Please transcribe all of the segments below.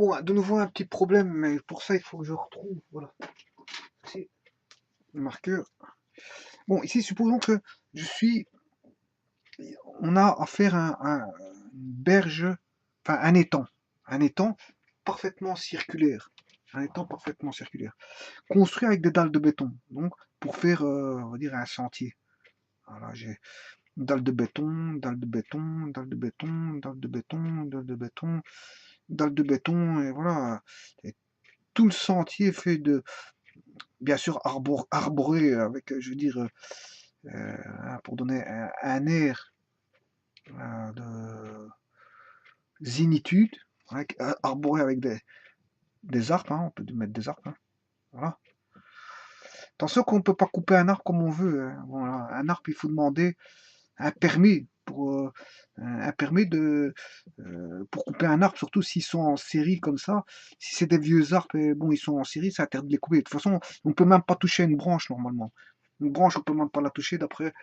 Bon, de nouveau un petit problème, mais pour ça il faut que je retrouve. Voilà. Ici, le marqueur. Bon, ici, supposons que je suis. On a affaire à une berge, enfin un étang. Un étang parfaitement circulaire. Un étang parfaitement circulaire. Construit avec des dalles de béton. Donc, pour faire, on va dire, un sentier. Voilà, j'ai une dalle de béton, dalle de béton, dalle de béton, dalle de béton, dalle de béton, dalle de béton, et voilà. Et tout le sentier est fait de, bien sûr, arboré avec, je veux dire, pour donner un air de zénitude, arboré avec des arbres, hein, on peut mettre des arbres, hein, voilà. Attention qu'on ne peut pas couper un arbre comme on veut, hein. Voilà. Un arbre, il faut demander un permis pour couper un arbre, surtout s'ils sont en série comme ça. Si c'est des vieux arbres, et bon, ils sont en série, c'est interdit de les couper. De toute façon, on peut même pas toucher une branche normalement. Une branche, on peut même pas la toucher d'après,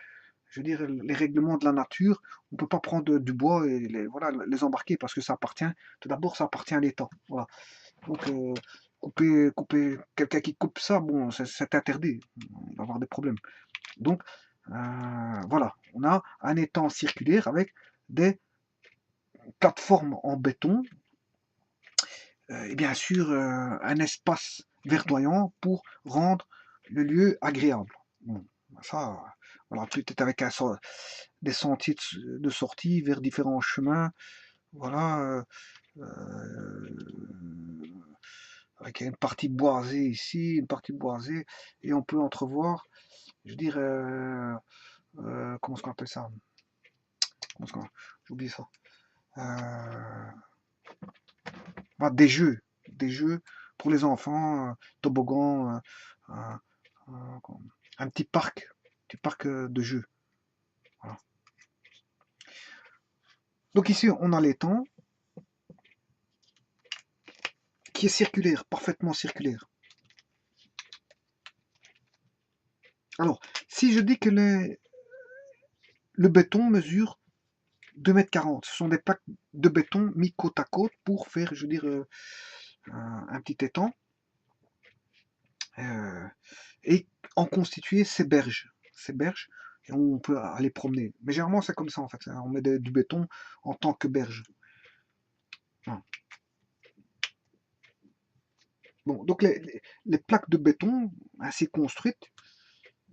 je veux dire, les règlements de la nature. On peut pas prendre du bois et voilà, les embarquer parce que ça appartient. Tout d'abord, ça appartient à l'État. Voilà. Donc, quelqu'un qui coupe ça, bon, c'est interdit. On va avoir des problèmes. Donc, voilà, on a un étang circulaire avec des plateformes en béton et bien sûr un espace verdoyant pour rendre le lieu agréable. Bon, ça, voilà, peut-être avec des sentiers de sortie vers différents chemins, voilà, avec une partie boisée ici, une partie boisée, et on peut entrevoir, je dirais, comment est-ce qu'on appelle ça? J'ai oublié ça. Bah, des jeux pour les enfants, toboggan, un petit parc de jeux. Voilà. Donc ici, on a l'étang qui est circulaire, parfaitement circulaire. Alors, si je dis que le béton mesure 2,40 m, ce sont des plaques de béton mis côte à côte pour faire, je veux dire, un petit étang et en constituer ces berges. Ces berges, et on peut aller promener. Mais généralement, c'est comme ça en fait. On met du béton en tant que berge. Voilà. Bon, donc les plaques de béton ainsi construites,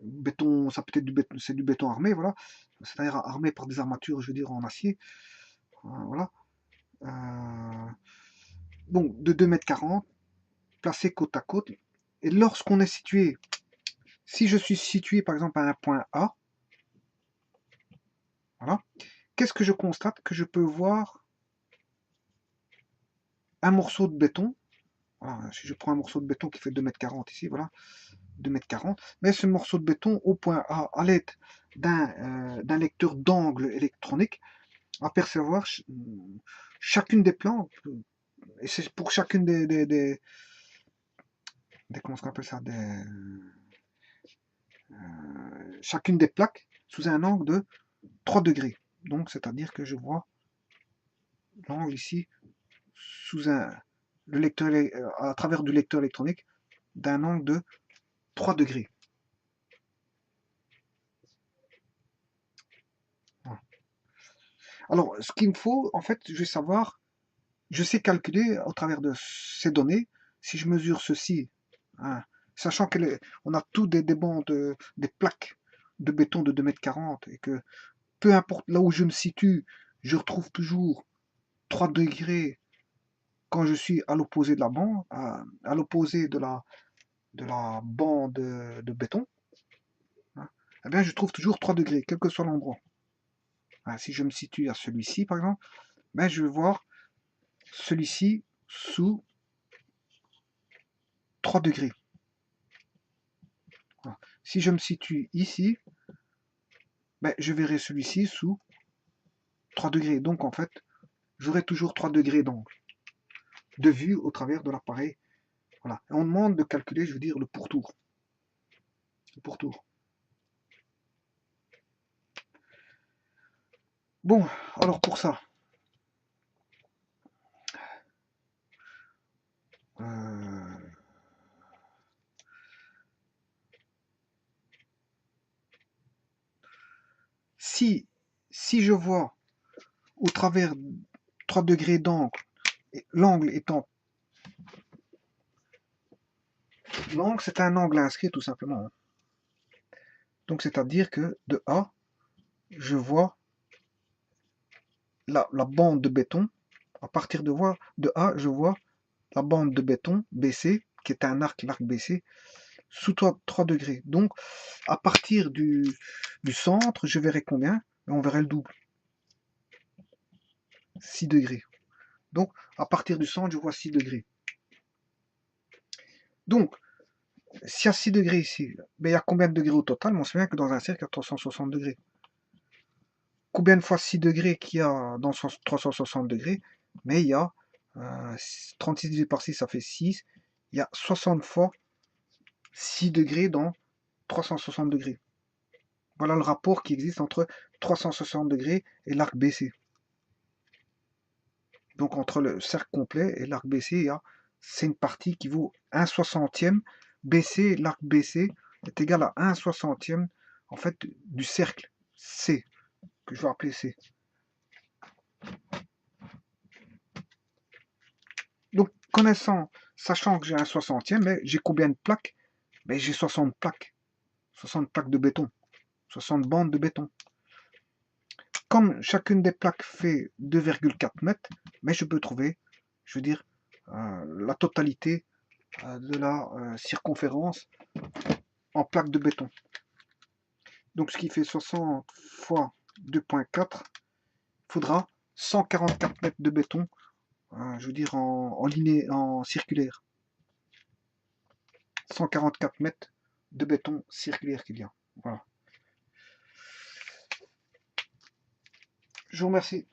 béton, ça peut être du béton, c'est du béton armé, voilà, c'est-à-dire armé par des armatures, je veux dire, en acier, voilà. Bon, de 2,40 m, placées côte à côte. Et lorsqu'on est situé, si je suis situé par exemple à un point A, voilà, qu'est-ce que je constate? Que je peux voir un morceau de béton. Voilà, si je prends un morceau de béton qui fait 2,40 m ici, voilà, 2,40 m, mais ce morceau de béton au point A, à l'aide d'un lecteur d'angle électronique, apercevoir chacune des plantes, et c'est pour chacune comment on appelle ça, chacune des plaques sous un angle de 3 degrés. Donc, c'est-à-dire que je vois l'angle ici sous le lecteur, à travers du lecteur électronique d'un angle de 3 degrés. Voilà. Alors, ce qu'il me faut, en fait, je vais savoir, je sais calculer au travers de ces données, si je mesure ceci, hein, sachant qu'on a tous des bandes, des plaques de béton de 2,40 m et que peu importe là où je me situe, je retrouve toujours 3 degrés quand je suis à l'opposé de la bande, à l'opposé de la bande de béton, hein, eh bien je trouve toujours 3 degrés, quel que soit l'endroit. Hein, si je me situe à celui-ci, par exemple, ben, je vais voir celui-ci sous 3 degrés. Voilà. Si je me situe ici, ben, je verrai celui-ci sous 3 degrés. Donc en fait, j'aurai toujours 3 degrés d'angle de vue au travers de l'appareil. Voilà. Et on demande de calculer, je veux dire, le pourtour. Le pourtour. Bon, alors pour ça, si je vois au travers 3 degrés d'angle, l'angle étant... L'angle, c'est un angle inscrit tout simplement. Donc c'est-à-dire que de A, je vois la bande de béton. À partir de A, je vois la bande de béton BC, qui est un l'arc BC, sous 3 degrés. Donc, à partir du centre, je verrai combien? On verrait le double. 6 degrés. Donc, à partir du centre, je vois 6 degrés. Donc, s'il y a 6 degrés ici, ben, il y a combien de degrés au total? On se souvient que dans un cercle, il y a 360 degrés. Combien de fois 6 degrés qu'il y a dans 360 degrés? Mais il y a 36 divisé par 6, ça fait 6. Il y a 60 fois 6 degrés dans 360 degrés. Voilà le rapport qui existe entre 360 degrés et l'arc BC. Donc entre le cercle complet et l'arc BC, c'est une partie qui vaut 1/60e. BC, l'arc BC est égal à 1/60e en fait du cercle C, que je vais appeler C. Donc sachant que j'ai 1/60e, mais j'ai combien de plaques? Ben, j'ai 60 plaques. 60 plaques de béton. 60 bandes de béton. Comme chacune des plaques fait 2,4 mètres, mais je peux trouver, je veux dire, la totalité de la circonférence en plaques de béton. Donc ce qui fait 60 fois 2,4, il faudra 144 mètres de béton, je veux dire en circulaire. 144 mètres de béton circulaire qu'il y a. Voilà. Je vous remercie.